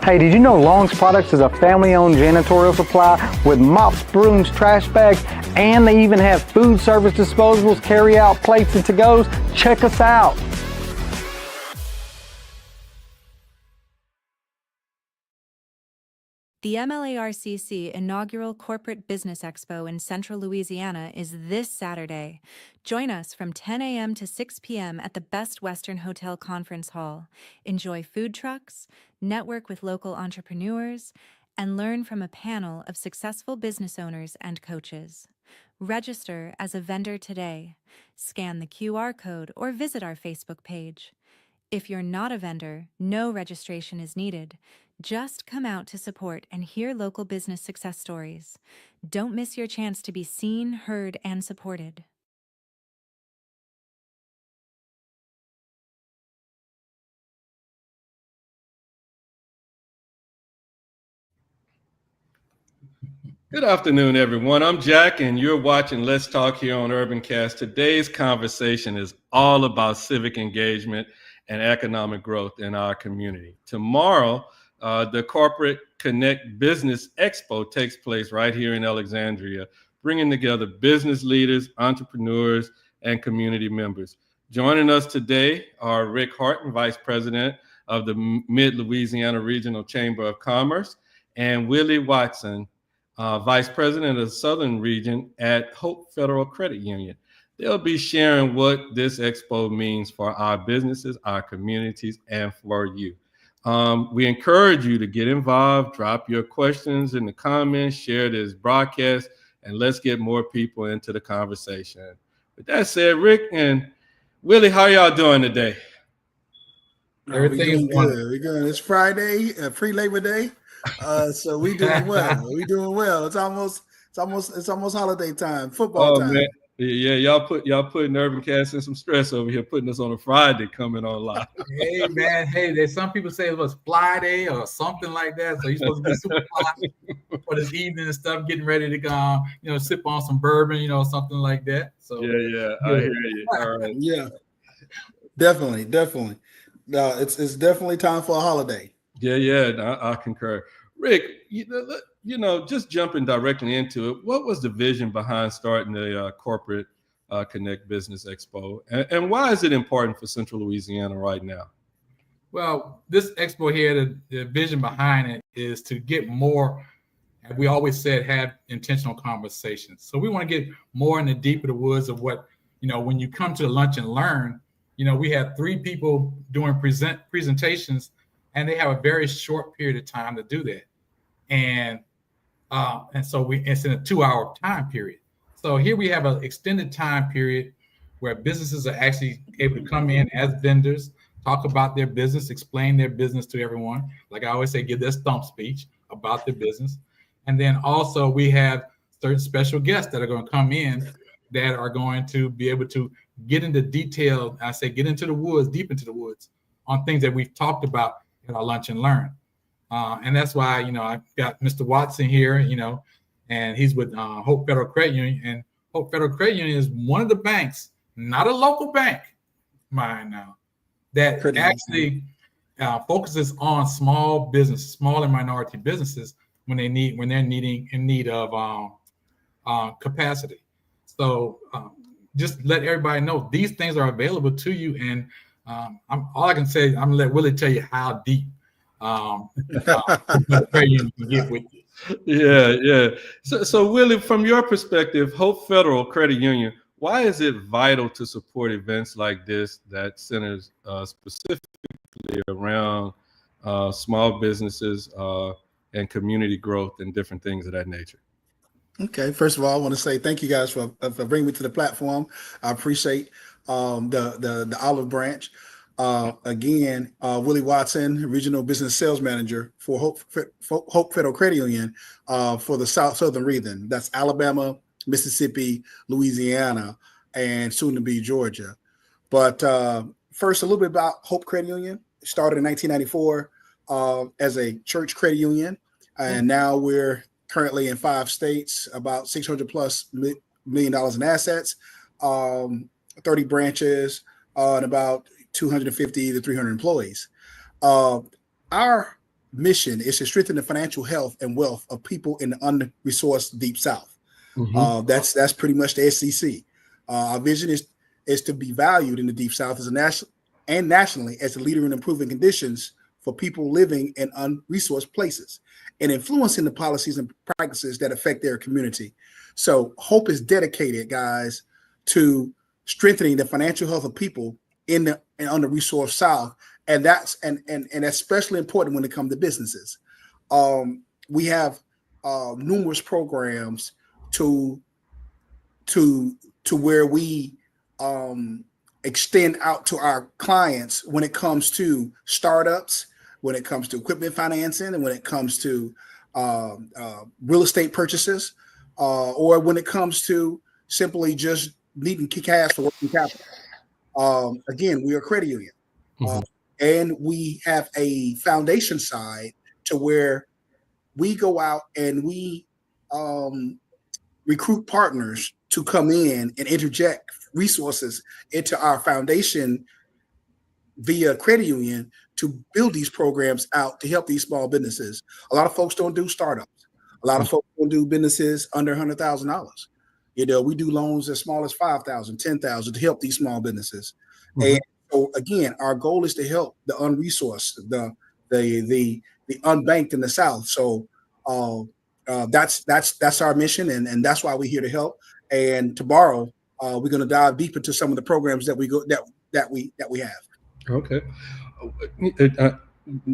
Hey, did you know Long's Products is a family-owned janitorial supply with mops, brooms, trash bags, and they even have food service disposables, carry-out plates, and to-goes? Check us out. The MLARCC inaugural Corporate Business Expo in Central Louisiana is this Saturday. Join us from 10 a.m. to 6 p.m. at the Best Western Hotel Conference Hall. Enjoy food trucks, network with local entrepreneurs, and learn from a panel of successful business owners and coaches. Register as a vendor today. Scan the QR code or visit our Facebook page. If you're not a vendor, no registration is needed. Just come out to support and hear local business success stories. Don't miss your chance to be seen, heard, and supported. Good afternoon, everyone. I'm Jack, and you're watching Let's Talk here on UrbanCast. Today's conversation is all about civic engagement and economic growth in our community. Tomorrow, the Corporate Connect Business Expo takes place right here in Alexandria, bringing together business leaders, entrepreneurs, and community members. Joining us today are Rick Horton, Vice President of the Mid-Louisiana Regional Chamber of Commerce, and Willie Watson, Vice President of the Southern Region at Hope Federal Credit Union. They'll be sharing what this expo means for our businesses, our communities, and for you. We encourage you to get involved, drop your questions in the comments, share this broadcast, and let's get more people into the conversation. With that said, Rick and Willie, how y'all doing today? Everything is good. We're good. It's Friday, pre-Labor Day, so we doing well. We doing well. It's almost holiday time, football time. Man. Yeah, y'all putting UrbanCast in some stress over here, putting us on a Friday coming on live. Hey man, there's some people say it was Fly Day or something like that. So you're supposed to be super fly for this evening and stuff, getting ready to go, sip on some bourbon, something like that. So yeah, I hear you. All right. Yeah, definitely. It's definitely time for a holiday. Yeah, I concur. Rick, just jumping directly into it, what was the vision behind starting the Corporate Connect Business Expo, and why is it important for Central Louisiana right now? Well, this expo here, the vision behind it is to get more, and we always said, have intentional conversations. So we want to get more in the deep of the woods of what, when you come to lunch and learn, we have 3 people doing presentations, and they have a very short period of time to do that. And so it's in a 2-hour time period. So here we have an extended time period where businesses are actually able to come in as vendors, talk about their business, explain their business to everyone. Like I always say, give their stump speech about their business. And then also we have certain special guests that are going to come in that are going to be able to get into detail. I say get into the woods, deep into the woods on things that we've talked about in our lunch and learn. And that's why, I've got Mr. Watson here, and he's with Hope Federal Credit Union. And Hope Federal Credit Union is one of the banks, not a local bank, mind now, that actually focuses on small business, small and minority businesses when they're in need of capacity. So just let everybody know these things are available to you. And all I can say is I'm gonna let Willie tell you how deep you can get with you. Yeah. So Willie, from your perspective, Hope Federal Credit Union, why is it vital to support events like this that centers specifically around small businesses and community growth and different things of that nature? Okay, first of all, I want to say thank you guys for bringing me to the platform. I appreciate the olive branch. Again, Willie Watson, Regional Business Sales Manager for Hope Federal Credit Union for the Southern region. That's Alabama, Mississippi, Louisiana, and soon to be Georgia. But first, a little bit about Hope Credit Union. It started in 1994 as a church credit union, and now we're currently in 5 states, about $600+ million in assets, 30 branches, and about 250 to 300 employees. Our mission is to strengthen the financial health and wealth of people in the under-resourced Deep South. That's pretty much the SCC. Our vision is to be valued in the Deep South as a nationally as a leader in improving conditions for people living in unresourced places and influencing the policies and practices that affect their community. So Hope is dedicated, guys, to strengthening the financial health of people in the under-resourced South, and that's especially important when it comes to businesses. We have numerous programs to where we extend out to our clients when it comes to startups, when it comes to equipment financing, and when it comes to real estate purchases, or when it comes to simply just needing cash for working capital. Again, we are a credit union, and we have a foundation side to where we go out and we recruit partners to come in and interject resources into our foundation via credit union to build these programs out to help these small businesses. A lot of folks don't do startups. A lot of folks don't do businesses under $100,000. You know, we do loans as small as $5,000, $10,000 to help these small businesses. And so again, our goal is to help the unresourced, the unbanked in the South. So that's our mission, and that's why we're here to help. And tomorrow, we're going to dive deep into some of the programs that we have. Okay,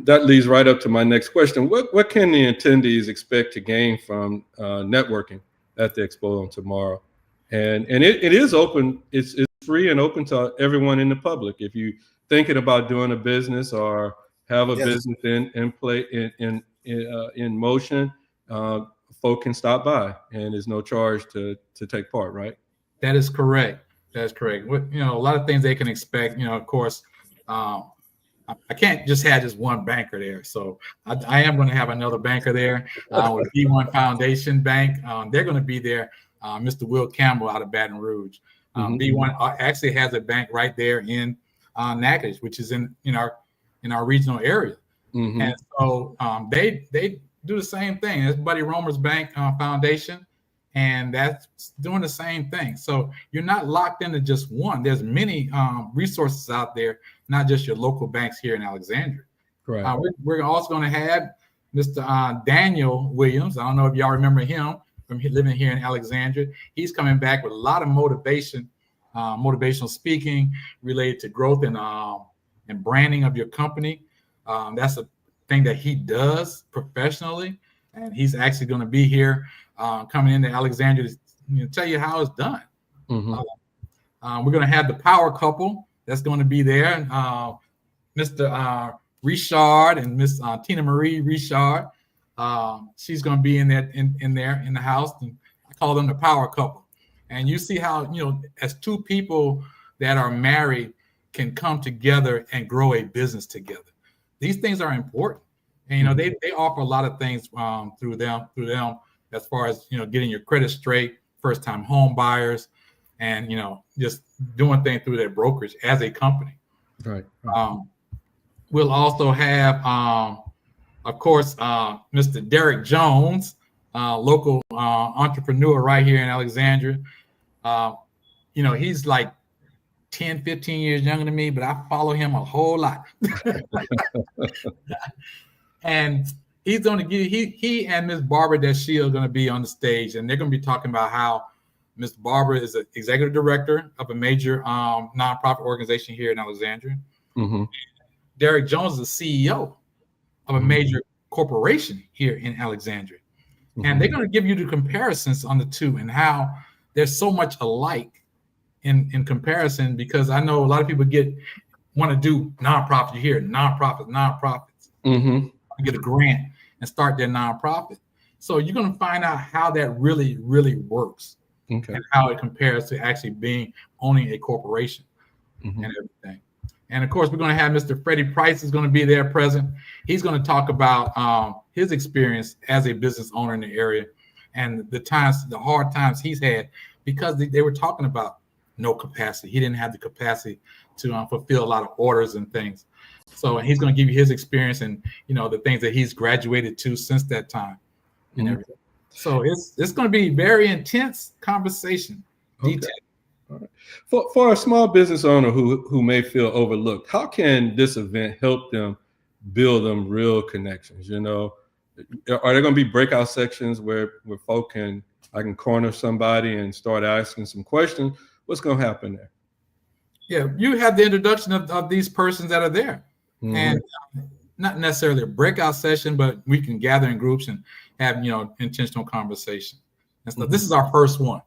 that leads right up to my next question. What can the attendees expect to gain from networking at the expo on tomorrow? And it is open. It's free and open to everyone in the public. If you thinking about doing a business or have a business in motion, folk can stop by, and there's no charge to take part, right? That is correct. That's correct. You know, a lot of things they can expect. You know, of course, I can't just have just one banker there. So I am going to have another banker there with B1 Foundation Bank. They're going to be there. Mr. Will Campbell out of Baton Rouge. B1 actually has a bank right there in Natchitoches, which is in our regional area. And so they do the same thing. It's Buddy Romer's Bank Foundation, and that's doing the same thing. So you're not locked into just one. There's many resources out there, not just your local banks here in Alexandria. Right. We're also going to have Mr. Daniel Williams. I don't know if y'all remember him from living here in Alexandria. He's coming back with a lot of motivation, motivational speaking related to growth and branding of your company. That's a thing that he does professionally, and he's actually going to be here coming into Alexandria to tell you how it's done. We're going to have the power couple that's going to be there, Mr. Richard and Miss Tina Marie Richard. She's going to be in there in the house, and I call them the power couple. And you see how, as two people that are married can come together and grow a business together. These things are important, and they offer a lot of things through them as far as getting your credit straight, first time home buyers, and just doing things through their brokerage as a company. Right. We'll also have, of course, Mr. Derek Jones, local entrepreneur right here in Alexandria. He's like 10, 15 years younger than me, but I follow him a whole lot. And he's going to give, he and Miss Barbara Deshiel are going to be on the stage, and they're going to be talking about how Miss Barbara is an executive director of a major nonprofit organization here in Alexandria. Derek Jones is the CEO of a major corporation here in Alexandria. And they're going to give you the comparisons on the two and how there's so much alike in comparison, because I know a lot of people want to do nonprofit. You hear nonprofits. Get a grant and start their nonprofit. So you're going to find out how that really, really works, and how it compares to actually owning a corporation and everything. And of course, we're going to have Mr. Freddie Price is going to be there present. He's going to talk about his experience as a business owner in the area and the hard times he's had, because they were talking about no capacity. He didn't have the capacity to fulfill a lot of orders and things. So he's going to give you his experience and, the things that he's graduated to since that time and everything. So it's going to be very intense conversation. Okay. All right. For a small business owner who may feel overlooked, how can this event help them build them real connections? Are there going to be breakout sections where I can corner somebody and start asking some questions? What's going to happen there? Yeah, you have the introduction of these persons that are there. And not necessarily a breakout session, but we can gather in groups and have, intentional conversation. And so this is our first one.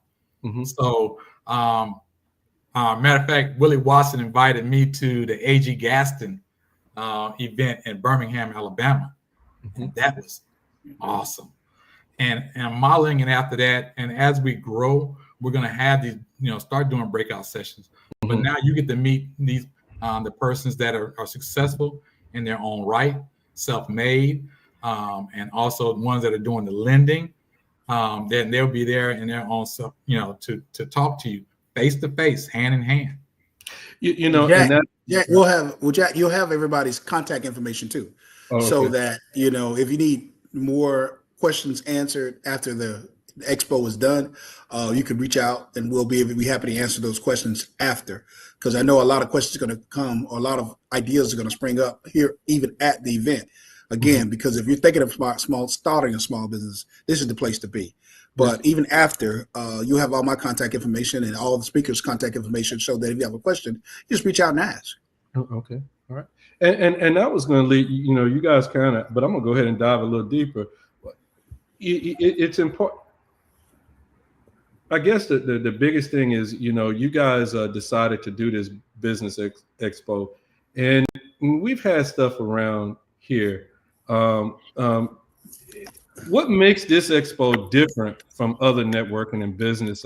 So, matter of fact, Willie Watson invited me to the A.G. Gaston event in Birmingham, Alabama. And that was awesome. And I'm modeling it after that. And as we grow, we're going to have these, start doing breakout sessions. But now you get to meet these the persons that are successful in their own right, self-made, and also the ones that are doing the lending. Then they'll be there in their own self, to talk to you face to face, hand in hand. Jack, you'll have everybody's contact information too, so that if you need more questions answered after the expo is done, you can reach out and we'll be happy to answer those questions after. Because I know a lot of questions are going to come, or a lot of ideas are going to spring up here, even at the event. Again, because if you're thinking of starting a small business, this is the place to be. But even after, you'll have all my contact information and all the speakers' contact information, so that if you have a question, you just reach out and ask. Okay, all right. And that was going to lead, you guys kind of, but I'm going to go ahead and dive a little deeper. It's important. I guess the biggest thing is, you guys decided to do this business expo, and we've had stuff around here. What makes this expo different from other networking and business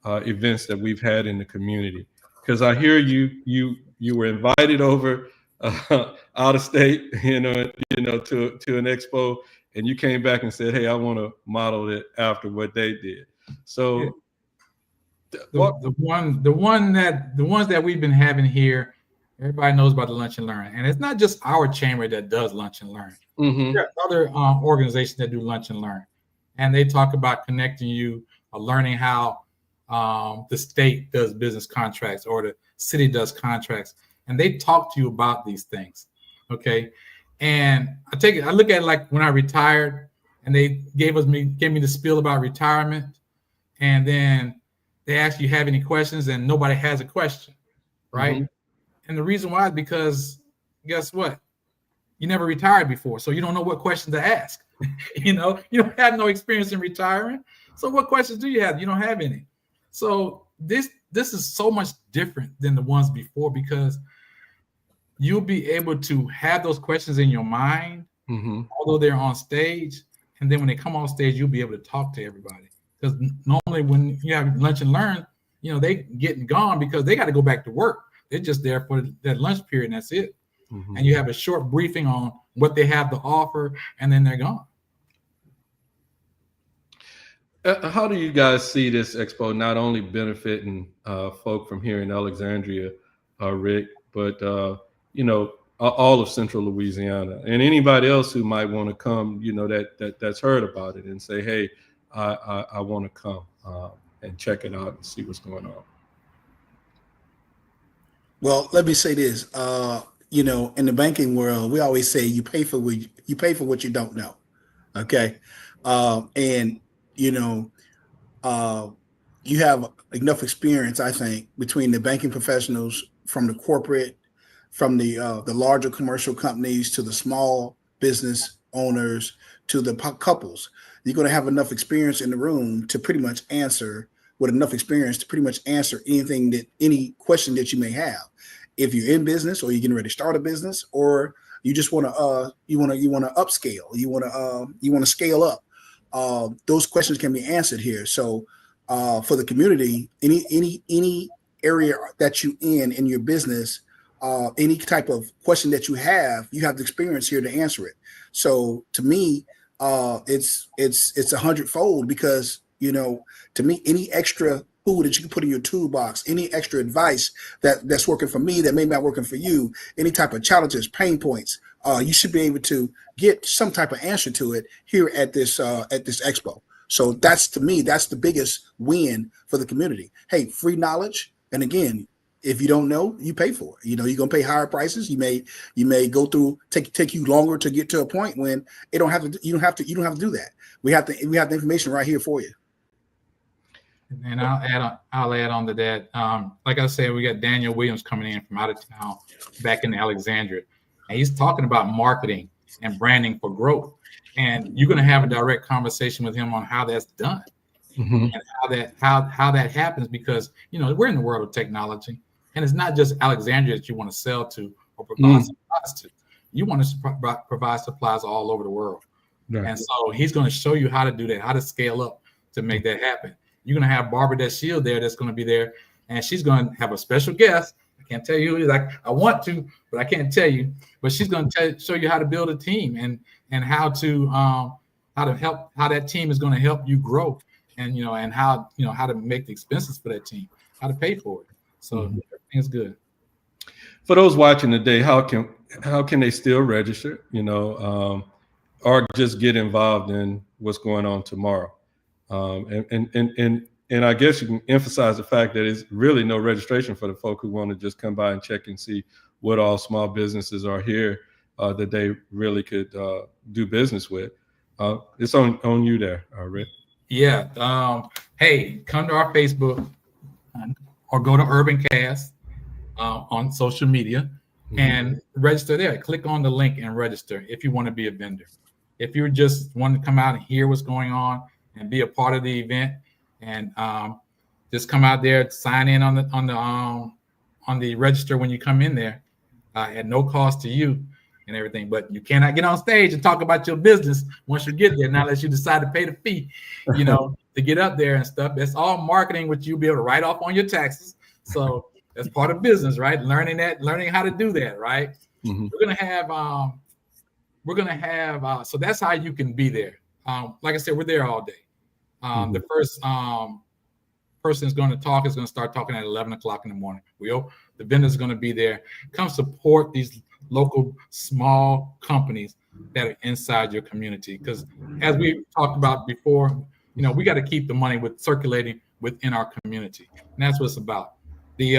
events that we've had in the community? Because I hear you were invited over out of state, to an expo, and you came back and said, "Hey, I want to model it after what they did." So the ones that we've been having here, everybody knows about the Lunch and Learn, and it's not just our chamber that does Lunch and Learn. There are other organizations that do Lunch and Learn, and they talk about connecting you, learning how the state does business contracts or the city does contracts, and they talk to you about these things. Okay, and I look at it like when I retired, and they gave me the spiel about retirement. And then they ask you have any questions, and nobody has a question, right? And the reason why is because guess what? You never retired before, so you don't know what questions to ask. You don't have no experience in retiring. So what questions do you have? You don't have any. So this is so much different than the ones before, because you'll be able to have those questions in your mind, although they're on stage. And then when they come on stage, you'll be able to talk to everybody. Because normally when you have Lunch and Learn, they getting gone because they got to go back to work. They're just there for that lunch period, and that's it. And you have a short briefing on what they have to offer, and then they're gone. How do you guys see this expo not only benefiting folk from here in Alexandria, Rick, but all of Central Louisiana, and anybody else who might want to come, that's heard about it and say, "Hey, I want to come and check it out and see what's going on." Well, let me say this. In the banking world, we always say you pay for what you don't know. Okay, and you have enough experience, I think, between the banking professionals, from the corporate, from the larger commercial companies, to the small business owners, to the couples. You're going to have enough experience in the room to pretty much answer any question that you may have. If you're in business, or you're getting ready to start a business, or you just want to upscale, you want to scale up, those questions can be answered here. So for the community, any area that you in your business, any type of question that you have the experience here to answer it. So to me, it's 100-fold, because to me, any extra tool that you can put in your toolbox, any extra advice that's working for me that may not working for you, any type of challenges, pain points, you should be able to get some type of answer to it here at this expo. So that's, to me, that's the biggest win for the community. Hey, free knowledge. And again, if you don't know, you pay for it. You're gonna pay higher prices. You may go through take you longer to get to a point when you don't have to do that. We have the information right here for you. And I'll add on to that. Like I said, we got Daniel Williams coming in from out of town back in Alexandria, and he's talking about marketing and branding for growth. And you're going to have a direct conversation with him on how that's done, and how that happens, because we're in the world of technology, and it's not just Alexandria that you want to sell to or provide supplies to. You want to provide supplies all over the world, and so he's going to show you how to do that, how to scale up to make that happen. You're going to have Barbara Deshield there that's going to be there, and she's going to have a special guest. I can't tell you who it is. I want to, but I can't tell you. But she's going to show you how to build a team and how to help, how that team is going to help you grow, and and how to make the expenses for that team, how to pay for it. So everything's good. For those watching today, how can they still register? Or just get involved in what's going on tomorrow? And I guess you can emphasize the fact that it's really no registration for the folk who want to just come by and check and see what all small businesses are here that they really could do business with. It's on you there, Rick. Yeah. Hey, come to our Facebook or go to UrbanCast on social media and register there. Click on the link and register if you want to be a vendor. If you just want to come out and hear what's going on and be a part of the event, and just come out there, sign in on the register when you come in there at no cost to you and everything. But you cannot get on stage and talk about your business once you get there, not unless you decide to pay the fee, to get up there and stuff. That's all marketing, which you'll be able to write off on your taxes. So that's part of business, right? Learning how to do that, right? We're gonna have so that's how you can be there. Like I said, we're there all day. The first person is going to talk is going to start talking at 11 o'clock in the morning. The vendors are going to be there. Come support these local small companies that are inside your community, because as we talked about before, we got to keep the money circulating within our community, and that's what it's about. The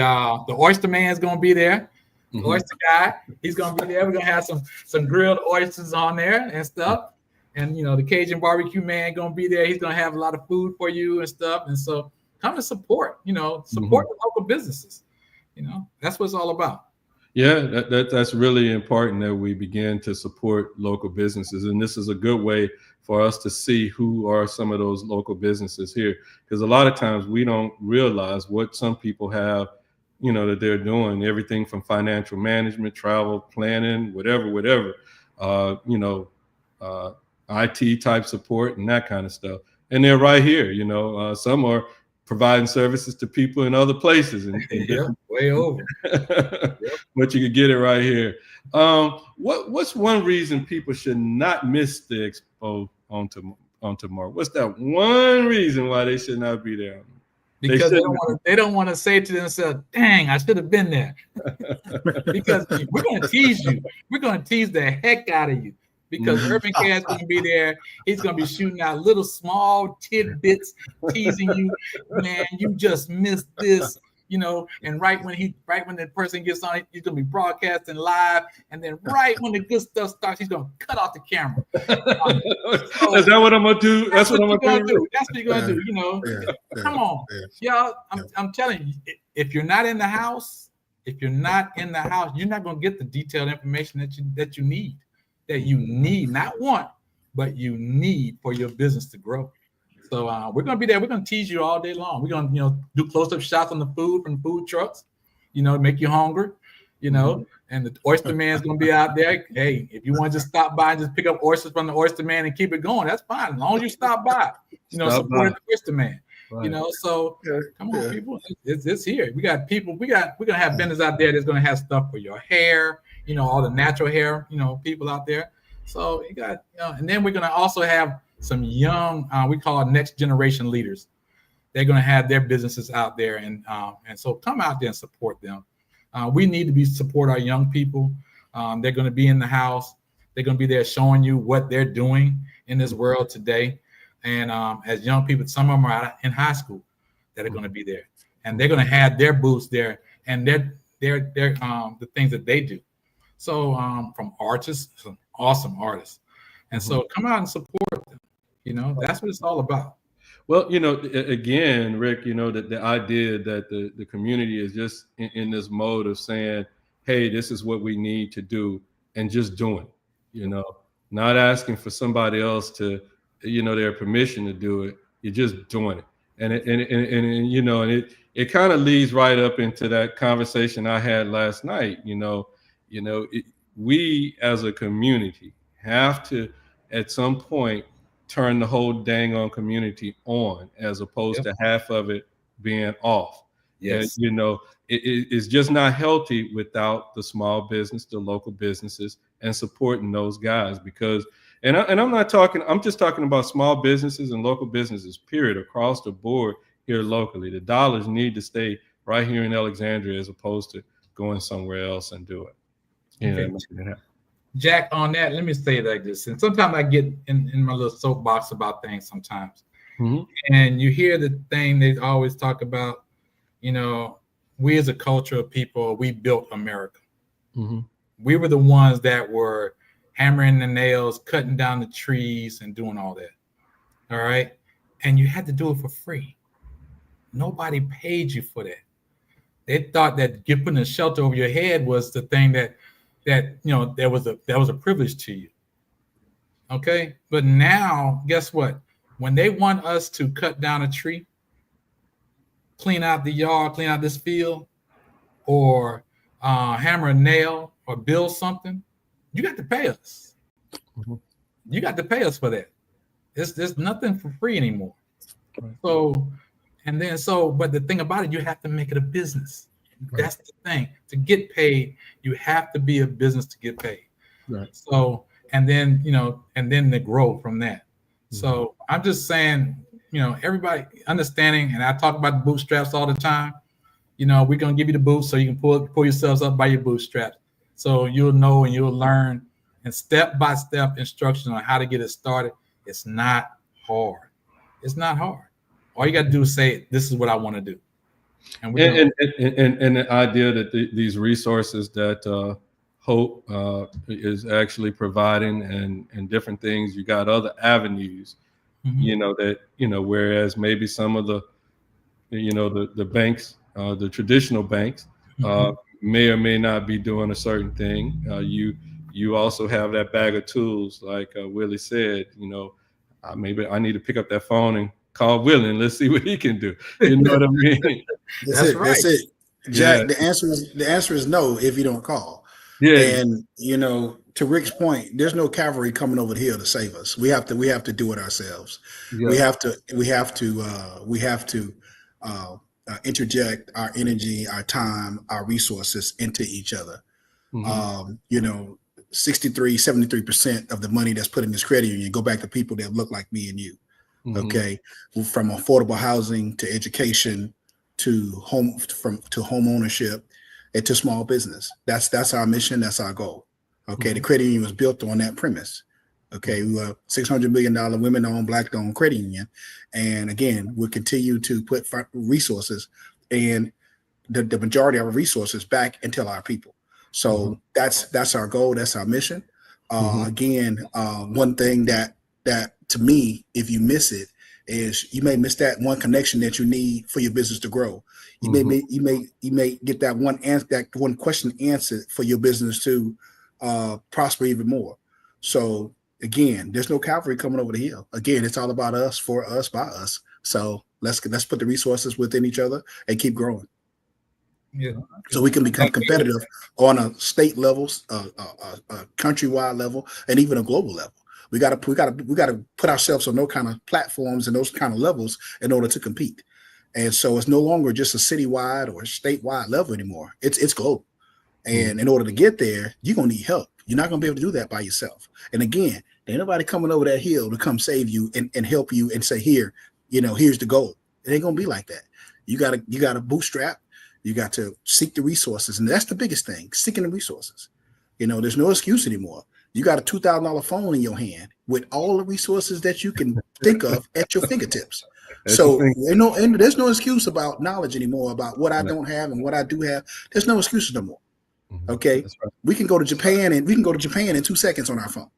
oyster man is going to be there. The oyster guy, he's going to be there. We're going to have some grilled oysters on there and stuff. And the Cajun barbecue man gonna be there. He's gonna have a lot of food for you and stuff. And so come and support. Support the local businesses. That's what it's all about. Yeah, that's really important that we begin to support local businesses, and this is a good way for us to see who are some of those local businesses here. Because a lot of times we don't realize what some people have, that they're doing. Everything from financial management, travel planning, whatever. IT type support and that kind of stuff, and they're right here. Some are providing services to people in other places, and way over. But you could get it right here. What's one reason people should not miss the expo on tomorrow? What's that one reason why they should not be there? Because they don't want to say to themselves, "Dang, I should have been there." Because we're going to tease you. We're going to tease the heck out of you. Because UrbanCast is going to be there. He's going to be shooting out little small tidbits, teasing you. Man, you just missed this, And right when the person gets on it, he's going to be broadcasting live. And then right when the good stuff starts, he's going to cut off the camera. Is that what I'm going to do? That's what I'm going to do. That's what you're going to do. Come on, y'all. I'm telling you, if you're not in the house, you're not going to get the detailed information that you need. That you need, not want, but you need for your business to grow. So we're going to be there. We're going to tease you all day long. We're going to, do close-up shots on the food from food trucks, make you hungry, and the oyster man is going to be out there. Hey, if you want to just stop by and just pick up oysters from the oyster man and keep it going, that's fine. As long as you stop by, support the oyster man. Right. So come on, people, it's here. We got people. We're going to have vendors out there that's going to have stuff for your hair, all the natural hair, people out there. So you got, and then we're going to also have some young, we call it next generation leaders. they're going to have their businesses out there, and so come out there and support them. We need to support our young people. They're going to be in the house. They're going to be there showing you what they're doing in this world today. And as young people, some of them are in high school that are going to be there, and they're going to have their booths there, and they're the things that they do. So from artists, some awesome artists, and so come out and support them. You know, that's what it's all about. Well, you know, again, Rick, you know, that the idea that the community is just in this mode of saying, hey, this is what we need to do, and just doing it, you know, not asking for somebody else to, you know, their permission to do it. You're just doing it. And you know, and it kind of leads right up into that conversation I had last night. We as a community have to, at some point, turn the whole dang on community on, as opposed to half of it being off. Yes. And, you know, it's just not healthy without the small business, the local businesses, and supporting those guys. Because, and I'm just talking about small businesses and local businesses, period, across the board here locally. The dollars need to stay right here in Alexandria as opposed to going somewhere else and do it. Okay. Jack, on that, let me say it like this. And sometimes I get in my little soapbox about things sometimes. And you hear the thing they always talk about, you know, we as a culture of people, we built America. We were the ones that were hammering the nails, cutting down the trees, and doing all that. All right. And you had to do it for free. Nobody paid you for that. They thought that putting a shelter over your head was the thing that you know, that was a privilege to you. Okay. But now, guess what? When they want us to cut down a tree, clean out the yard, clean out this field, or hammer a nail or build something, you got to pay us. You got to pay us for that. There's nothing for free anymore. So, but the thing about it, you have to make it a business. That's the thing. To get paid, you have to be a business to get paid. Right. So, and then, you know, and then they grow from that. So I'm just saying, you know, everybody understanding, and I talk about the bootstraps all the time. You know, we're going to give you the boots so you can pull yourselves up by your bootstraps. So you'll know and you'll learn, and step-by-step instructions on how to get it started. It's not hard. It's not hard. All you got to do is say, this is what I want to do. And the idea that these resources that Hope is actually providing and different things, you got other avenues, you know, that, you know, whereas maybe some of the, you know, the banks, the traditional banks may or may not be doing a certain thing. You also have that bag of tools, like Willie said, you know, maybe I need to pick up that phone and call Willie and let's see what he can do. You know what I mean? That's it. Jack, the answer is no if you don't call. Yeah. And you know, to Rick's point, there's no cavalry coming over here to save us. We have to do it ourselves. Yeah. We have to interject our energy, our time, our resources into each other. You know, 73% of the money that's put in this credit union go back to people that look like me and you. Okay, from affordable housing to education to home ownership and to small business. That's our mission. That's our goal. Okay, the credit union was built on that premise. Okay, we were $600 million women-owned, Black-owned credit union, and again, we'll continue to put resources and the majority of our resources back into our people. So that's our goal. That's our mission. Again, one thing that to me, if you miss it, is you may miss that one connection that you need for your business to grow. You may get that one question answered for your business to prosper even more. So again, there's no cavalry coming over the hill. Again, it's all about us, for us, by us. So let's put the resources within each other and keep growing. Yeah. So we can become competitive on a state level, a countrywide level, and even a global level. We got to put ourselves on those kind of platforms and those kind of levels in order to compete. And so it's no longer just a citywide or a statewide level anymore. It's global. And in order to get there, you're gonna need help. You're not gonna be able to do that by yourself. And again, ain't nobody coming over that hill to come save you and help you and say, here, you know, here's the goal. It ain't gonna be like that. You gotta bootstrap. You got to seek the resources, and that's the biggest thing: seeking the resources. There's no excuse anymore. You got a $2,000 phone in your hand with all the resources that you can think of at your fingertips. So there's no excuse about knowledge anymore about what I don't have and what I do have. There's no excuses no more. Okay, right. We can go to Japan in 2 seconds on our phone.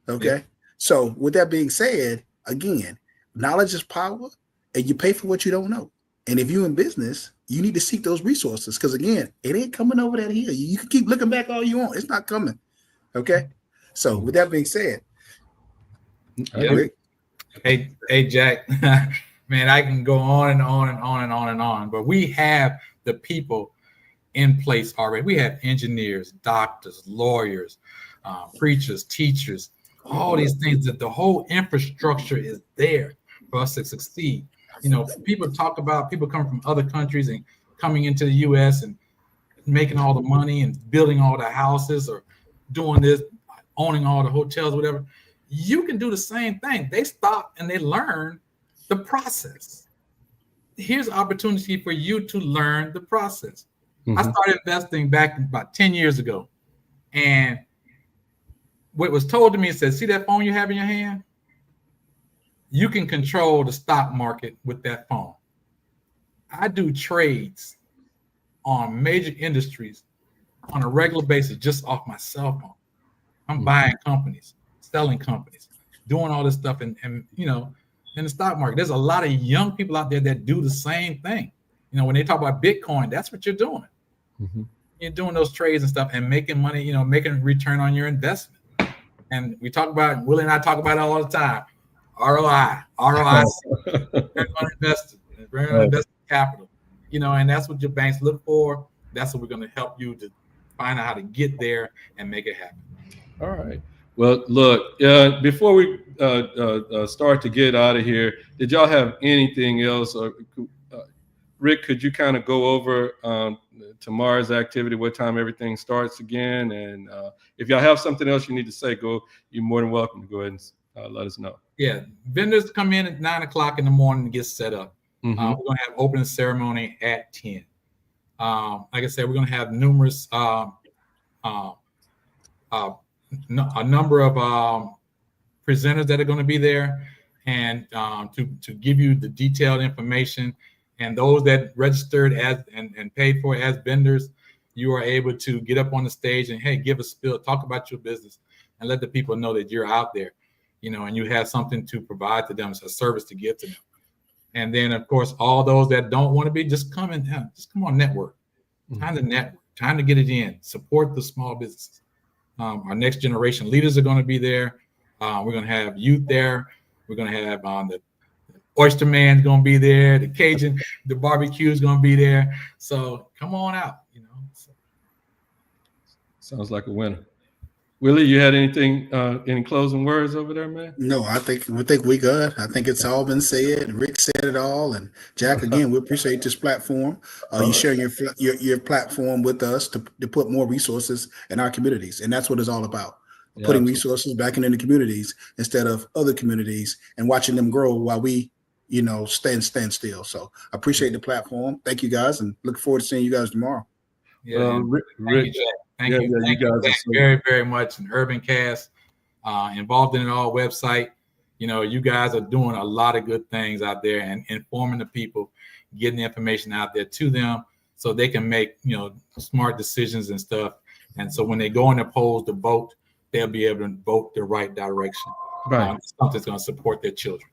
Okay, yeah. So with that being said, again, knowledge is power, and you pay for what you don't know. And if you're in business, you need to seek those resources, because again, it ain't coming over that hill. You can keep looking back all you want; it's not coming. Okay, so with that being said, yep. Hey, Jack, man, I can go on and on and on and on and on, but we have the people in place already. We have engineers, doctors, lawyers, preachers, teachers, all these things. That the whole infrastructure is there for us to succeed. People talk about people coming from other countries and coming into the U.S. and making all the money and building all the houses or doing this, owning all the hotels, whatever. You can do the same thing. They stop and they learn the process. Here's an opportunity for you to learn the process. I started investing back about 10 years ago. And what was told to me, said, see that phone you have in your hand? You can control the stock market with that phone. I do trades on major industries on a regular basis just off my cell phone. I'm buying companies, selling companies, doing all this stuff in the stock market. There's a lot of young people out there that do the same thing. When they talk about Bitcoin, that's what you're doing. You're doing those trades and stuff and making money, making a return on your investment. And we talk about, Willie and I talk about it all the time. ROI, return on invested capital, and that's what your banks look for. That's what we're going to help you to find out how to get there and make it happen. All right. Well, look, before we start to get out of here, did y'all have anything else? Or, Rick, could you kind of go over tomorrow's activity, what time everything starts again? And if y'all have something else you need to say, you're more than welcome to go ahead and let us know. Yeah, vendors come in at 9:00 in the morning to get set up. We're going to have opening ceremony at 10. Like I said, we're going to have numerous, a number of presenters that are going to be there, and to give you the detailed information. And those that registered as and paid for as vendors, you are able to get up on the stage and, hey, give a spiel, talk about your business, and let the people know that you're out there, and you have something to provide to them. It's a service to give to them. And then, of course, all those that don't want to be, just come on, network. Time to network, time to get it in, support the small businesses. Our next generation leaders are going to be there. We're going to have youth there. We're going to have the Oyster Man's going to be there. The Cajun, the barbecue is going to be there. So come on out, Sounds like a winner. Willie, you had anything, any closing words over there, man? No, I think we good. I think it's all been said. Rick said it all, and Jack, again, we appreciate this platform. You sharing your platform with us to put more resources in our communities, and that's what it's all about. Yeah, putting resources back into the communities instead of other communities and watching them grow while we, stand still. So I appreciate the platform. Thank you guys, and look forward to seeing you guys tomorrow. Yeah, Rick. Thank you. Thank you guys very, very much. And UrbanCast, involved in it all website. You guys are doing a lot of good things out there and informing the people, getting the information out there to them so they can make, smart decisions and stuff. And so when they go in the polls to vote, they'll be able to vote the right direction. Right. Something's going to support their children.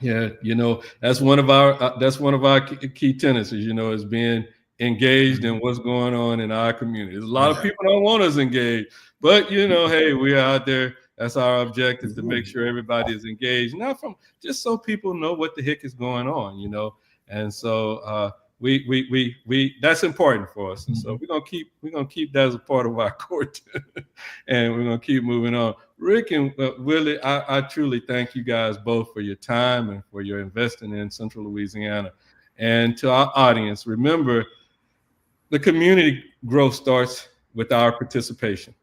Yeah. That's one of our key tenets is being engaged in what's going on in our community. There's a lot of people don't want us engaged, but hey, we're out there. That's our objective, to make sure everybody is engaged, just so people know what the heck is going on, And so we that's important for us, and so we're gonna keep that as a part of our core, and we're gonna keep moving on. Rick and Willie, I truly thank you guys both for your time and for your investing in Central Louisiana. And to our audience, remember, the community growth starts with our participation.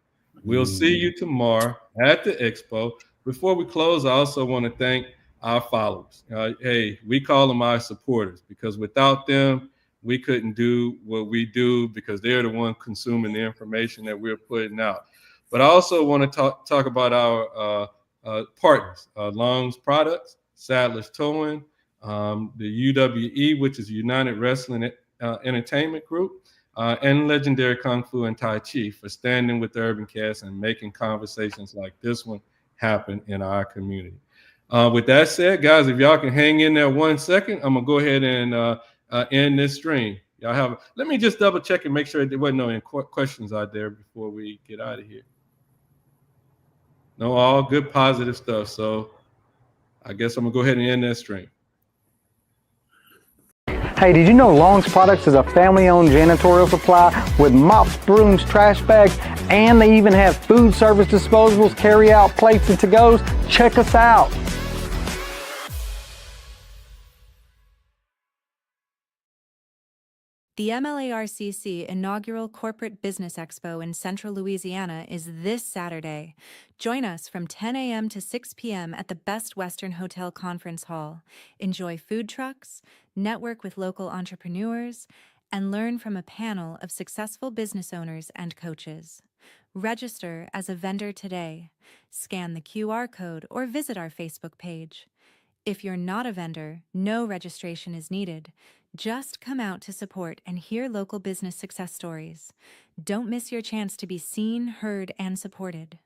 We'll see you tomorrow at the expo. Before we close, I also want to thank our followers. Hey, we call them our supporters because without them, we couldn't do what we do because they're the one consuming the information that we're putting out. But I also want to talk about our partners, Long's Products, Sadler's Towing, the UWE, which is United Wrestling Entertainment Group, and Legendary Kung Fu and Tai Chi for standing with the UrbanCast and making conversations like this one happen in our community. With that said, guys, if y'all can hang in there 1 second, I'm gonna go ahead and end this stream. Let me just double check and make sure there wasn't no questions out there before we get out of here. No, all good positive stuff. So I guess I'm gonna go ahead and end that stream. Hey, did you know Long's Products is a family-owned janitorial supply with mops, brooms, trash bags, and they even have food service disposables, carry-out plates, and to-goes? Check us out. The MLARCC inaugural Corporate Business Expo in Central Louisiana is this Saturday. Join us from 10 a.m. to 6 p.m. at the Best Western Hotel Conference Hall. Enjoy food trucks, network with local entrepreneurs, and learn from a panel of successful business owners and coaches. Register as a vendor today. Scan the QR code or visit our Facebook page. If you're not a vendor, no registration is needed. Just come out to support and hear local business success stories. Don't miss your chance to be seen, heard, and supported.